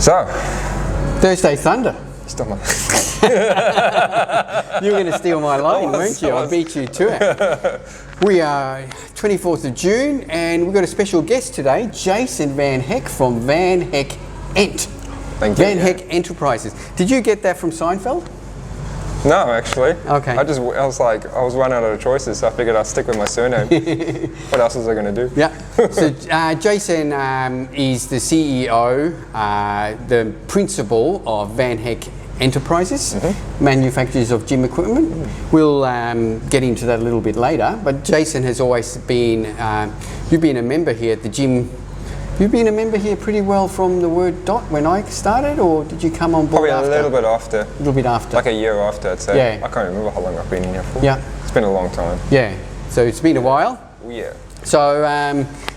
So, Thursday Thunder. still my You were going to steal my line, weren't you? I beat you to it. We are 24th of June and we've got a special guest today, Jason Van Hek from Van Hek Ent. Thank you. Van Hek Enterprises. Did you get that from Seinfeld? No, actually. Okay. I was running out of choices, so I figured I'd stick with my surname. What else was I going to do? Yeah. So Jason is the CEO, the principal of Van Hek Enterprises, manufacturers of gym equipment. We'll get into that a little bit later. But Jason has always been, you've been a member here at the gym. You've been a member here pretty well from the word dot when I started, or did you come on board Probably after? a little bit after. A little bit after. Like a year after, I'd say. Yeah. I can't remember how long I've been in here for. Yeah. It's been a long time. Yeah. So it's been a while. Yeah. So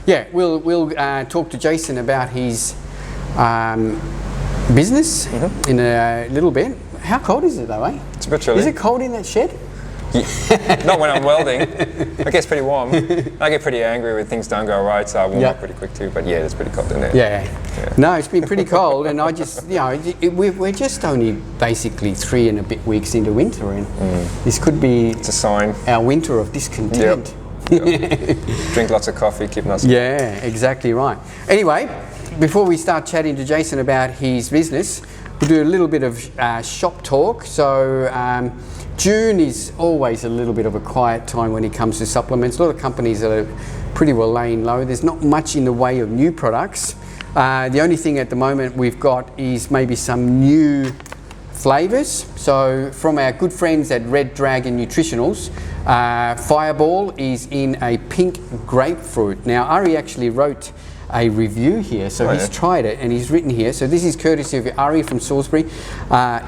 yeah, we'll talk to Jason about his business in a little bit. How cold is it though, eh? It's a bit chilly. Is it cold in that shed? Yeah. Not when I'm welding. It gets pretty warm. I get pretty angry when things don't go right, so I warm up pretty quick too. But yeah, it's pretty cold in there. Yeah. No, it's been pretty cold, and I just, we're just only basically 3 and a bit weeks into winter, and this could be It's a sign. our winter of discontent. Yep. Drink lots of coffee, keep nice. Yeah, exactly right. Anyway, before we start chatting to Jason about his business, we'll do a little bit of shop talk. So June is always a little bit of a quiet time when it comes to supplements. A lot of companies are pretty well laying low. There's not much in the way of new products. The only thing at the moment we've got is maybe some new flavours. So from our good friends at Red Dragon Nutritionals, Fireball is in a pink grapefruit. Now Ari actually wrote a review here, so he's tried it and he's written here. So this is courtesy of Ari from Salisbury.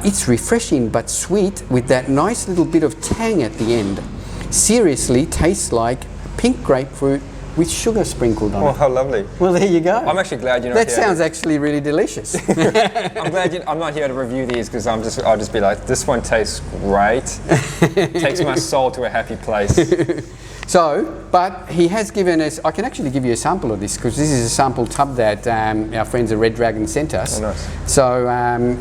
It's refreshing but sweet with that nice little bit of tang at the end. Seriously tastes like pink grapefruit with sugar sprinkled on Oh, it. how lovely. Well, there you go. I'm actually glad you're not That here. sounds actually really delicious. I'm glad I'm not here to review these because I'll just be like, this one tastes great. Takes my soul to a happy place. So, but he has given us, I can actually give you a sample of this because this is a sample tub that our friends at Red Dragon sent us. Oh, nice. So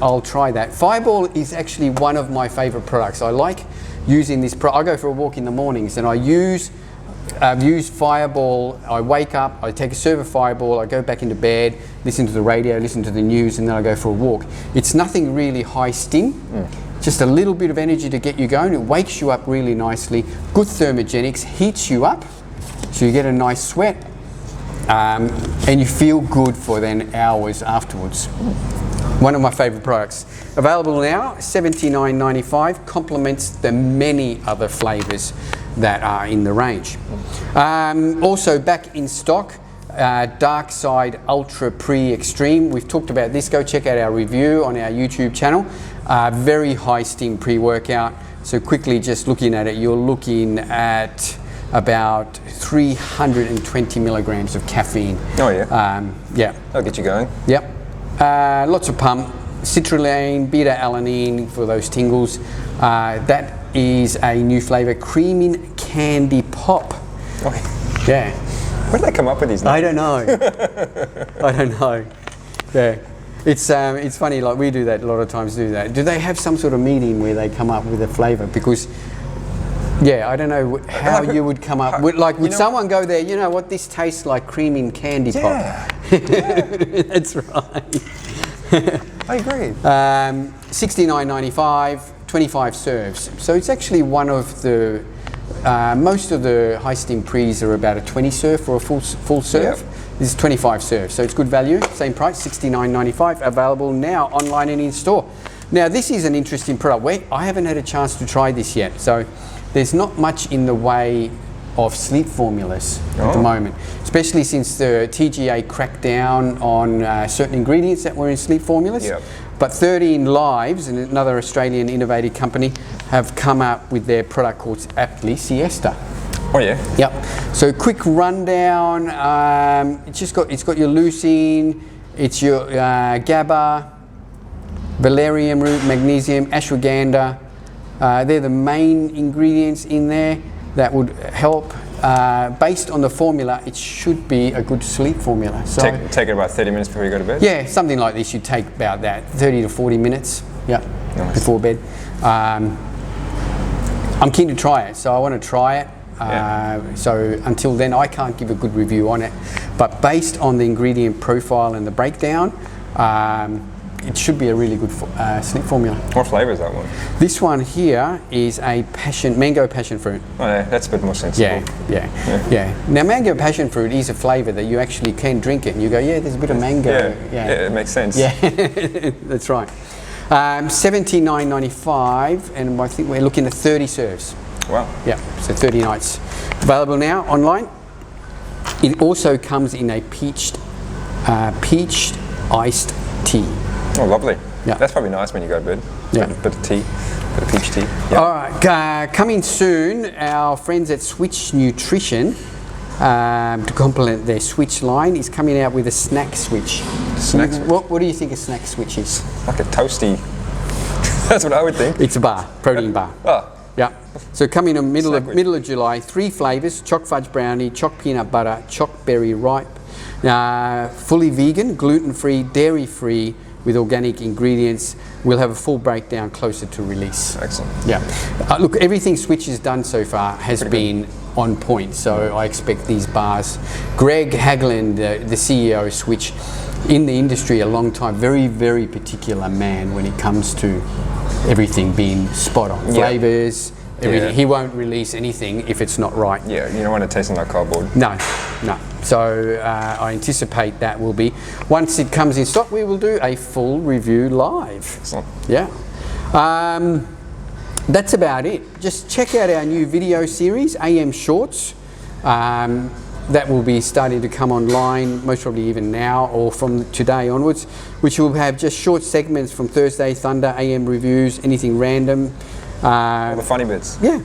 I'll try that. Fireball is actually one of my favourite products. I like using this, I go for a walk in the mornings and I've used Fireball. I wake up, I take a serve of Fireball, I go back into bed, listen to the radio, listen to the news, and then I go for a walk. It's nothing really high stim, just a little bit of energy to get you going. It wakes you up really nicely, good thermogenics, heats you up, so you get a nice sweat, and you feel good for then hours afterwards. One of my favourite products. Available now, $79.95, complements the many other flavours that are in the range. Also back in stock, Darkside Ultra Pre Xtreme. We've talked about this. Go check out our review on our YouTube channel. Very high steam pre-workout. So quickly just looking at it, you're looking at about 320 milligrams of caffeine. Oh yeah. Yeah. That'll get you going. Yep. Lots of pump, citrulline, beta-alanine for those tingles. That is a new flavour, Creaming Candy Pop. Okay. Yeah. Where did they come up with these names? I don't know. I don't know. Yeah. It's funny, like we do that a lot of times. Do they have some sort of meeting where they come up with a flavour? Because yeah, I don't know how you would come up with, like, would someone go there, you know what, this tastes like Creaming Candy Pop? Yeah. That's right. I agree. $69.95, 25 serves. So it's actually one of the, most of the high steam pre's are about a 20 serve for a full serve. Yep. This is 25 serves, so it's good value, same price, $69.95, available now online and in store. Now this is an interesting product. I haven't had a chance to try this yet, so there's not much in the way of sleep formulas at the moment, especially since the TGA cracked down on certain ingredients that were in sleep formulas. Yep. But 13 Lives, and another Australian innovative company, have come up with their product called aptly Siesta. Oh yeah. Yep. So quick rundown. It's got your leucine, it's your GABA, valerian root, magnesium, ashwagandha. They're the main ingredients in there that would help based on the formula, it should be a good sleep formula. So take it about 30 minutes before you go to bed? yeah, something like this. You take about that, 30 to 40 minutes. Yeah, nice. Before bed. I'm keen to try it, so I want to try it. So until then, I can't give a good review on it. But based on the ingredient profile and the breakdown, it should be a really good sleep formula. What flavour is that one? This one here is a mango passion fruit. Oh yeah, that's a bit more sensible. Yeah. Now mango passion fruit is a flavour that you actually can drink it and you go, yeah, there's a bit of mango. Yeah, it makes sense. Yeah, that's right. $79.95, and I think we're looking at 30 serves. Wow. Yeah, so 30 nights. Available now online. It also comes in a peached iced tea. Oh, lovely. Yeah. That's probably nice when you go to bed. Yeah. Bit of tea, bit of peach tea. Yep. All right, coming soon, our friends at Switch Nutrition, to complement their Switch line, is coming out with a snack switch. Snack switch? What do you think a snack switch is? Like a toasty. That's what I would think. It's a bar, protein bar. Oh. Yeah. So coming in middle of July, 3 flavours: choc fudge brownie, choc peanut butter, choc berry ripe, fully vegan, gluten-free, dairy-free, with organic ingredients. We'll have a full breakdown closer to release. Excellent. Yeah. Look, everything Switch has done so far has been on point, so I expect these bars. Greg Hagelin, the CEO of Switch, in the industry a long time, very, very particular man when it comes to everything being spot on. Flavours, everything. He won't release anything if it's not right. Yeah, you don't want it tasting like cardboard. No. So I anticipate that will be, once it comes in stock, we will do a full review live. Excellent. Yeah. That's about it. Just check out our new video series, AM Shorts. That will be starting to come online, most probably even now or from today onwards, which will have just short segments from Thursday Thunder, AM reviews, anything random. All the funny bits. Yeah.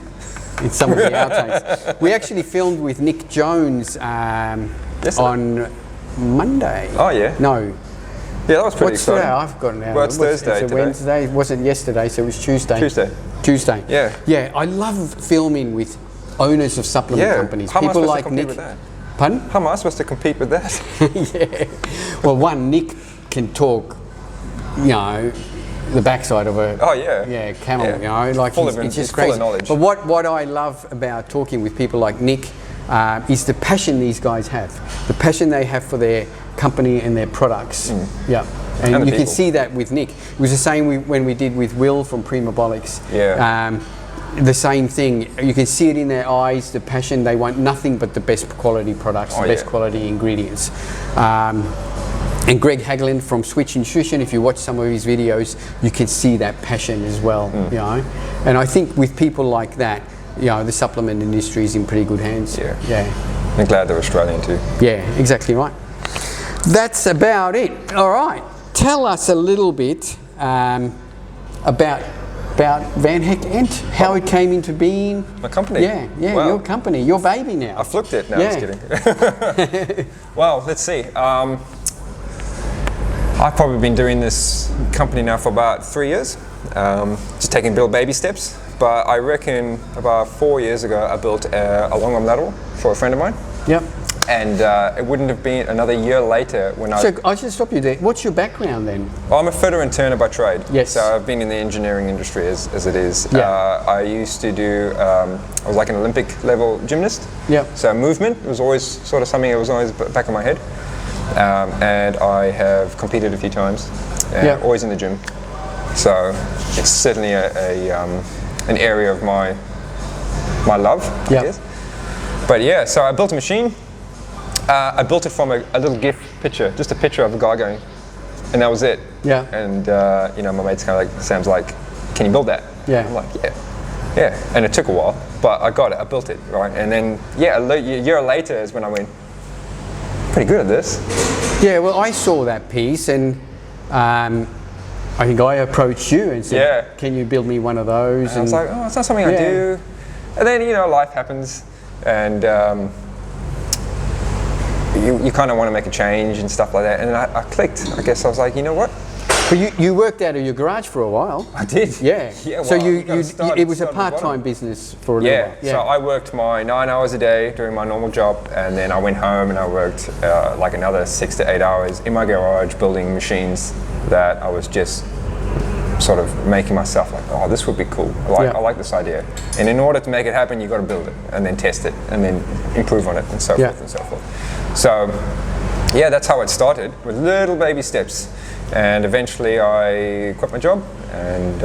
It's some of the outtakes. We actually filmed with Nick Jones on Monday. Oh yeah? No. Yeah, that was pretty exciting. Today? I've forgotten now. Well, it's Thursday It's a today. Wednesday. It wasn't yesterday, so it was Tuesday. Tuesday. Yeah. Yeah, I love filming with owners of supplement companies. How People am I like supposed to compete Nick. with that? Pardon? How am I supposed to compete with that? Yeah. Well, one, Nick can talk, the backside of a camel, like he's just crazy. Full of knowledge. But what I love about talking with people like Nick is the passion these guys have, the passion they have for their company and their products. Yeah, and you can see that with Nick. It was the same when we did with Will from Primabolics. Yeah. The same thing. You can see it in their eyes, the passion. They want nothing but the best quality products, the best quality ingredients. And Greg Hagelin from Switch Nutrition, if you watch some of his videos, you can see that passion as well. And I think with people like that, the supplement industry is in pretty good hands. Yeah. I'm glad they're Australian too. Yeah, exactly right. That's about it. All right. Tell us a little bit about Van Hek Ent, how it came into being. My company? Yeah, wow. Your company, your baby now. I flipped it. No, I'm just kidding. Well, let's see. I've probably been doing this company now for about 3 years, just taking baby steps. But I reckon about 4 years ago, I built a long arm lateral for a friend of mine. Yep. And it wouldn't have been another year later when So I should stop you there. What's your background then? Well, I'm a fitter and turner by trade. Yes. So I've been in the engineering industry as it is. Yeah. I used to do, I was like an Olympic level gymnast. Yep. So movement was always sort of something that was always back of my head. And I have competed a few times, always in the gym. So it's certainly an area of my love, I guess. But yeah, so I built a machine. I built it from a little GIF picture, just a picture of a guy going, and that was it. Yeah. And my mate's kind of like, Sam's like, can you build that? Yeah. I'm like, yeah. And it took a while, but I got it. I built it, right? And then a year later is when I went, pretty good at this. Yeah, well, I saw that piece, and I think I approached you and said, can you build me one of those? And I was like, oh, it's not something I do. And then, life happens, and you kind of want to make a change and stuff like that. And then I clicked. I guess I was like, you know what? But you worked out of your garage for a while. I did. Yeah. Yeah. So Well, it was a part-time business for a little while. Yeah. So I worked my 9 hours a day doing my normal job, and then I went home and I worked like another 6 to 8 hours in my garage building machines that I was just sort of making myself like, oh, this would be cool. I like this idea. And in order to make it happen, you got to build it and then test it and then improve on it and so forth and so forth. So yeah, that's how it started, with little baby steps. And eventually I quit my job and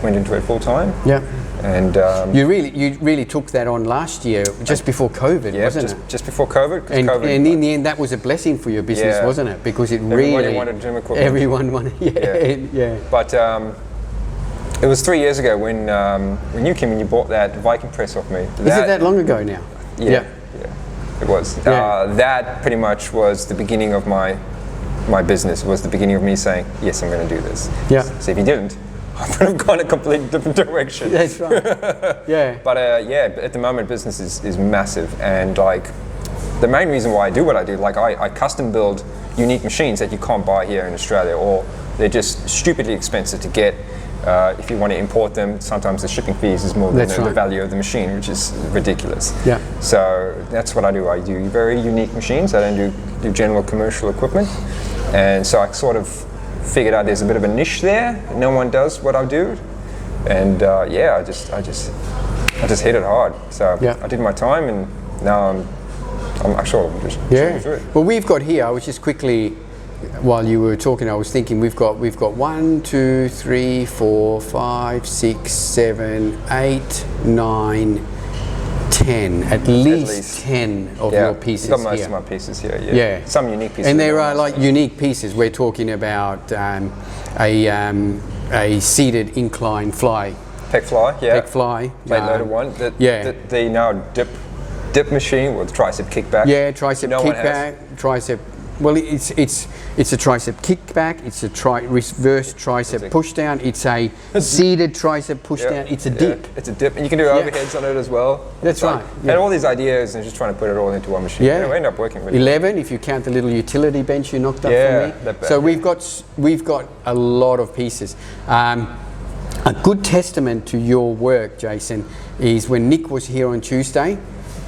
went into it full time. Yeah. And you really took that on last year, just before COVID, wasn't it? Just before COVID. And in the end, that was a blessing for your business, wasn't it? Because everybody wanted gym equipment. Everyone wanted, yeah. But it was 3 years ago when you came and you bought that Viking press off me. Is it that long ago now? Yeah. It was. Yeah. That pretty much was the beginning of my business. It was the beginning of me saying, yes, I'm going to do this. Yeah. So if you didn't, I would have gone a completely different direction. That's right. Yeah. But at the moment, business is massive, and like the main reason why I do what I do, like I custom build unique machines that you can't buy here in Australia, or they're just stupidly expensive to get. If you want to import them, sometimes the shipping fees is more than the value of the machine, which is ridiculous. Yeah. So that's what I do. I do very unique machines. I don't do general commercial equipment. And so I sort of figured out there's a bit of a niche there. No one does what I do. And I just hit it hard. So I did my time, and now I'm actually just shooting through it. Well, we've got here, I was just quickly, while you were talking, I was thinking we've got 1, 2, 3, 4, 5, 6, 7, 8, 9, 10. At least 10 of your pieces here. I've got most of my pieces here. Yeah. Some unique pieces. And there are like unique pieces. We're talking about a seated incline fly. Pec fly. Yeah. Pec fly. Plate loaded one. The now dip machine with tricep kickback. Yeah, tricep kickback. Tricep. Well, it's a tricep kickback, it's a reverse tricep pushdown, it's a seated tricep pushdown, it's a dip. It's a dip, and you can do overheads on it as well. That's right. And all these ideas, and just trying to put it all into one machine. Yeah. It end up working really 11 if you count the little utility bench you knocked up for me. So we've got a lot of pieces. A good testament to your work, Jason, is when Nick was here on Tuesday.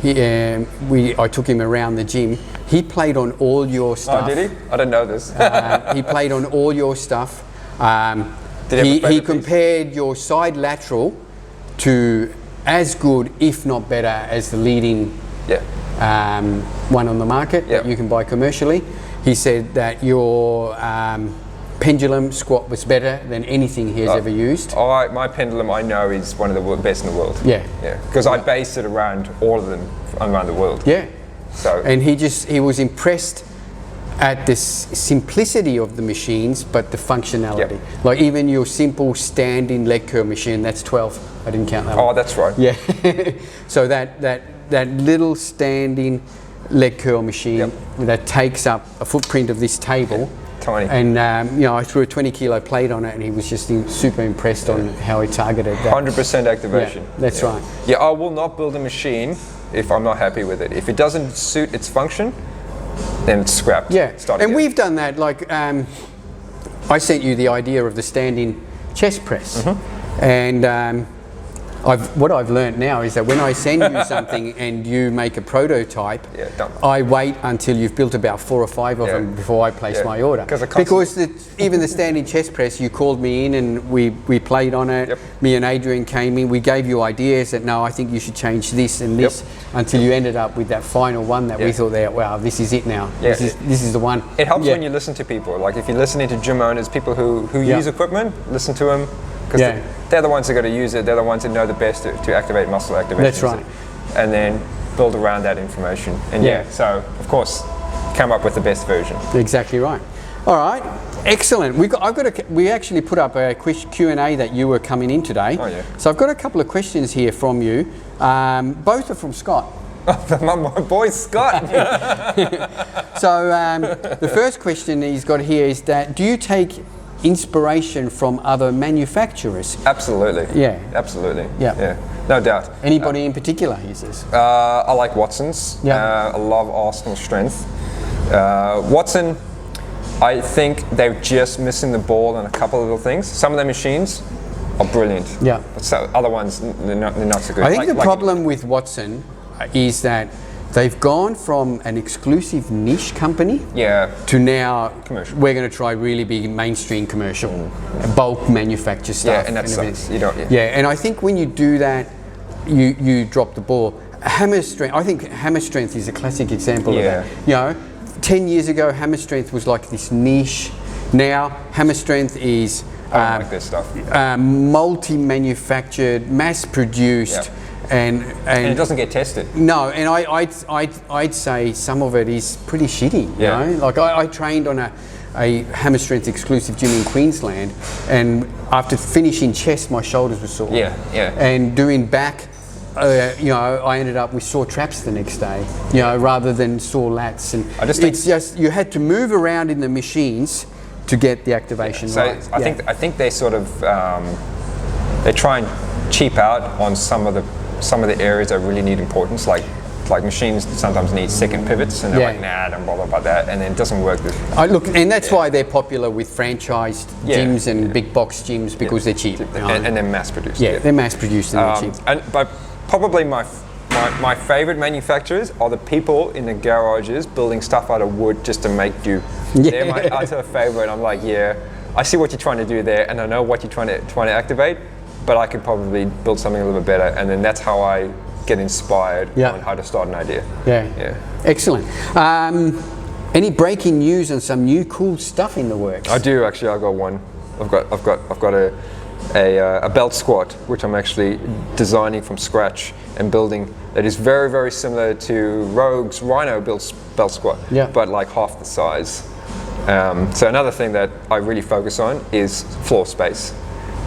I took him around the gym. He played on all your stuff. Oh, did he? I didn't know this. He played on all your stuff. He compared your side lateral to as good, if not better, as the leading one on the market that you can buy commercially. He said that your pendulum squat was better than anything he has ever used. My pendulum, I know, is one of the best in the world. Yeah. Because I base it around all of them around the world. Yeah. So. And he was impressed at the simplicity of the machines, but the functionality. Like even your simple standing leg curl machine, that's 12. I didn't count that one. Oh, that's right. Yeah. So that little standing leg curl machine that takes up a footprint of this table. Tiny. And I threw a 20 kilo plate on it, and he was just super impressed on how he targeted that. 100% activation. Yeah, that's right. Yeah, I will not build a machine if I'm not happy with it. If it doesn't suit its function, then it's scrapped. Yeah, and we've done that. Like I sent you the idea of the standing chest press, and what I've learned now is that when I send you something and you make a prototype, I wait until you've built about 4 or 5 of them before I place my order. Because even the standing chest press, you called me in and we played on it. Me and Adrian came in. We gave you ideas that no, I think you should change this and this until you ended up with that final one that we thought that wow, this is it now. This is the one. It helps when you listen to people. Like if you're listening to gym owners, people who use equipment, listen to them. Because they're the ones that got to use it. They're the ones that know the best to activate muscle activation. That's right. And then build around that information. And so of course, come up with the best version. Exactly right. All right, excellent. We actually put up a Q&A that you were coming in today. Oh yeah. So I've got a couple of questions here from you. Both are from Scott. My boy Scott. So the first question he's got here is that do you take inspiration from other manufacturers? Absolutely. Yeah. Absolutely. Yeah. No doubt. Anybody in particular, he says? I like Watson's. I love Arsenal Strength. Watson, I think they're just missing the ball on a couple of little things. Some of the machines are brilliant. Yeah. But so other ones, they're not so good. I think the problem with Watson is that they've gone from an exclusive niche company to now commercial. We're going to try really big mainstream commercial, bulk manufacture stuff. Yeah, and that sucks. You don't. Yeah, and I think when you do that, you drop the ball. Hammer strength. I think hammer strength is a classic example of that. You know, 10 years ago, hammer strength was like this niche. Now, hammer strength is I don't like this stuff. Multi-manufactured, mass-produced. And it doesn't get tested. No, and I'd say some of it is pretty shitty. You know? Like I trained on a hammer strength exclusive gym in Queensland, and after finishing chest, my shoulders were sore. And doing back, you know, I ended up with sore traps the next day. You know, rather than sore lats, and it's just you had to move around in the machines to get the activation right. I think they sort of they try and cheap out on some of the areas that really need importance, like machines sometimes need second pivots, and they're like, nah, don't bother about that, and then it doesn't work. Look, and that's why they're popular with franchised gyms and big box gyms, because they're cheap. And they're mass produced. Yeah, they're mass produced and they're cheap. But probably my favorite manufacturers are the people in the garages building stuff out of wood just to make do. They're my utter favorite. I'm like, I see what you're trying to do there, and I know what you're trying to activate, but I could probably build something a little bit better, and then that's how I get inspired on how to start an idea. Excellent. Any breaking news on some new cool stuff in the works? I do actually. I've got one. I've got a belt squat, which I'm actually designing from scratch and building, that is very, very similar to Rogue's Rhino belt squat, but like half the size. So another thing that I really focus on is floor space.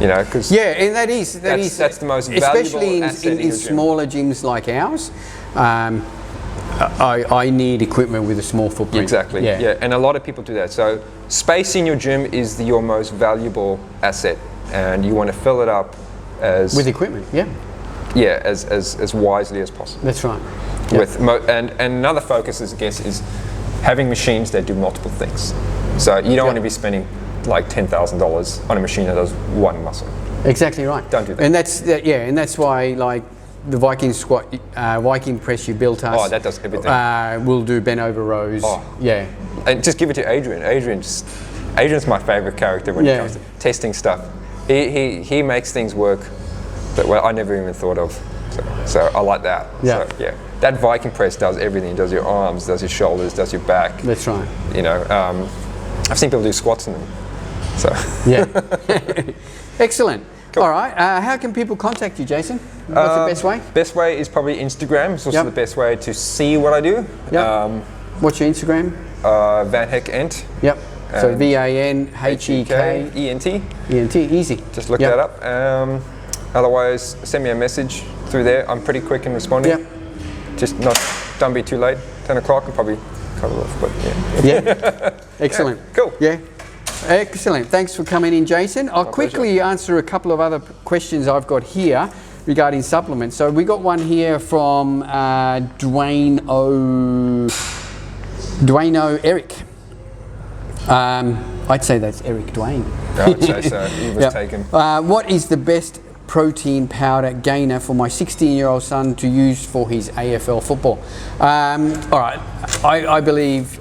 You know, because and that's the most valuable especially asset in smaller gyms like ours. I need equipment with a small footprint. Exactly. And a lot of people do that. So space in your gym is your most valuable asset, and you want to fill it up with equipment. As wisely as possible. That's right. And another focus, I guess, is having machines that do multiple things. So you don't want to be spending like $10,000 on a machine that does one muscle. Exactly right. Don't do that. And that's why, like, the Viking squat, Viking press you built us. Oh, that does everything. We'll do bent over rows. And just give it to Adrian. Adrian's my favorite character when it comes to testing stuff. He makes things work that I never even thought of. So I like that. So, that Viking press does everything. It does your arms, does your shoulders, does your back. That's right. You know, I've seen people do squats in them. So Excellent. Cool. All right. How can people contact you, Jason? What's the best way? Best way is probably Instagram. It's also the best way to see what I do. What's your Instagram? Van Hek Ent. So VANHEK ENT. Easy. Just look that up. Otherwise, send me a message through there. I'm pretty quick in responding. Just don't be too late. 10 o'clock, I'll probably cut it off. But Excellent. Cool. Excellent. Thanks for coming in, Jason. I'll quickly answer a couple of other questions I've got here regarding supplements. So we got one here from Dwayne O. Eric. I'd say that's Eric Dwayne. I'd say so. He was taken. What is the best protein powder gainer for my 16-year-old son to use for his AFL football? All right. I believe,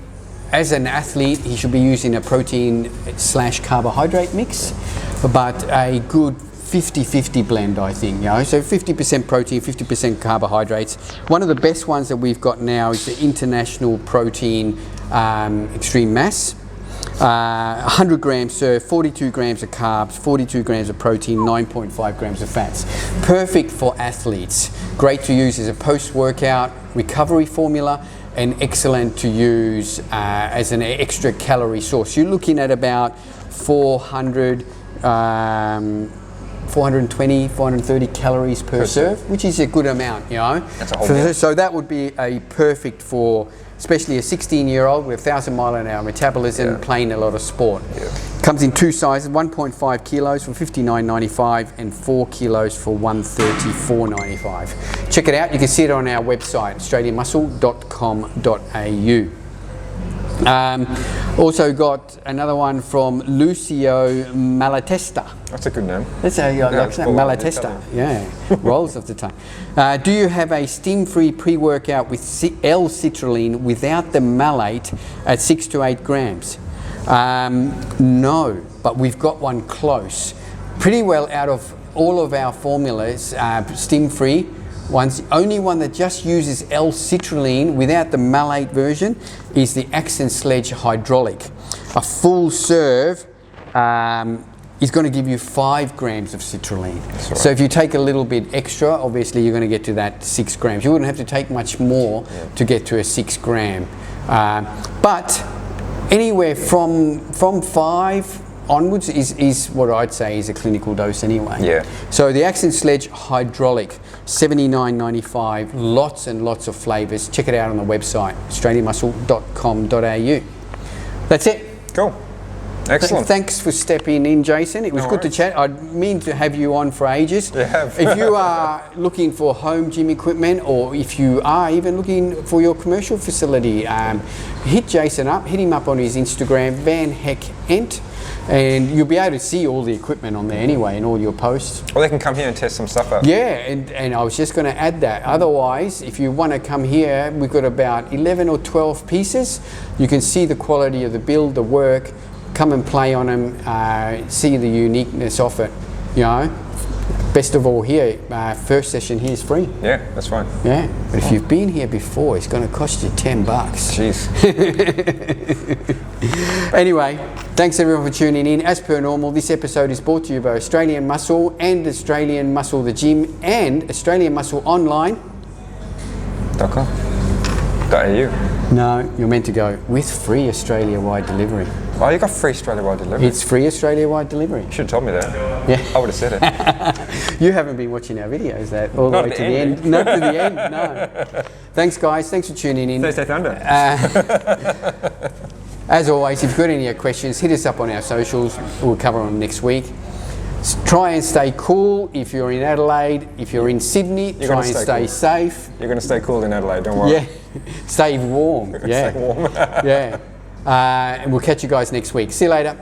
as an athlete, he should be using a protein/carbohydrate mix, but a good 50-50 blend, I think. You know, so 50% protein, 50% carbohydrates. One of the best ones that we've got now is the International Protein Xtreme Mass. 100 grams serve, 42 grams of carbs, 42 grams of protein, 9.5 grams of fats. Perfect for athletes. Great to use as a post-workout recovery formula, and excellent to use as an extra calorie source. You're looking at about 420, 430 calories per serve, which is a good amount, you know. That's a whole meal. So that would be a perfect for, especially a 16-year-old with 1,000-mile-an-hour metabolism, playing a lot of sport. Comes in two sizes: 1.5 kilos for $59.95 and 4 kilos for $134.95. Check it out. You can see it on our website, australianmuscle.com.au. Also got another one from Lucio Malatesta. That's a good name. That's how you like that, Malatesta. Yeah, rolls off the tongue. Do you have a steam-free pre-workout with L-citrulline without the malate at 6 to 8 grams? No, but we've got one close. Pretty well out of all of our formulas, steam-free. Only one that just uses L-citrulline without the malate version is the Accent Sledge Hydraulic. A full serve is going to give you 5 grams of citrulline. Right. So if you take a little bit extra, obviously you're going to get to that 6 grams. You wouldn't have to take much more to get to a 6 gram. But anywhere from 5 onwards is what I'd say is a clinical dose anyway. Yeah. So the Accent Sledge Hydraulic, $79.95, lots and lots of flavours. Check it out on the website, australianmuscle.com.au. That's it. Cool. Excellent. Thanks for stepping in, Jason. It was good to chat. I mean to have you on for ages. You have. If you are looking for home gym equipment, or if you are even looking for your commercial facility, hit Jason up. Hit him up on his Instagram, Hek Ent. And you'll be able to see all the equipment on there anyway in all your posts. Or they can come here and test some stuff out. Yeah, and I was just going to add that. Otherwise, if you want to come here, we've got about 11 or 12 pieces. You can see the quality of the build, the work, come and play on them, see the uniqueness of it. You know, best of all here, first session here is free. Yeah, that's fine. Yeah, but if you've been here before, it's going to cost you $10. Jeez. Anyway, thanks everyone for tuning in. As per normal, this episode is brought to you by Australian Muscle and Australian Muscle the Gym and Australian Muscle Online.com.au. No, you're meant to go with free Australia-wide delivery. Oh, you got free Australia-wide delivery? It's free Australia-wide delivery. You should have told me that. Yeah. I would have said it. You haven't been watching our videos all the way to the end. Not to the end, no. Thanks, guys. Thanks for tuning in. Thursday Thunder. As always, if you've got any questions, hit us up on our socials. We'll cover them next week. Try and stay cool if you're in Adelaide. If you're in Sydney, try and stay safe. You're going to stay cool in Adelaide, don't worry. Yeah, stay warm. Stay warm. Yeah. And we'll catch you guys next week. See you later.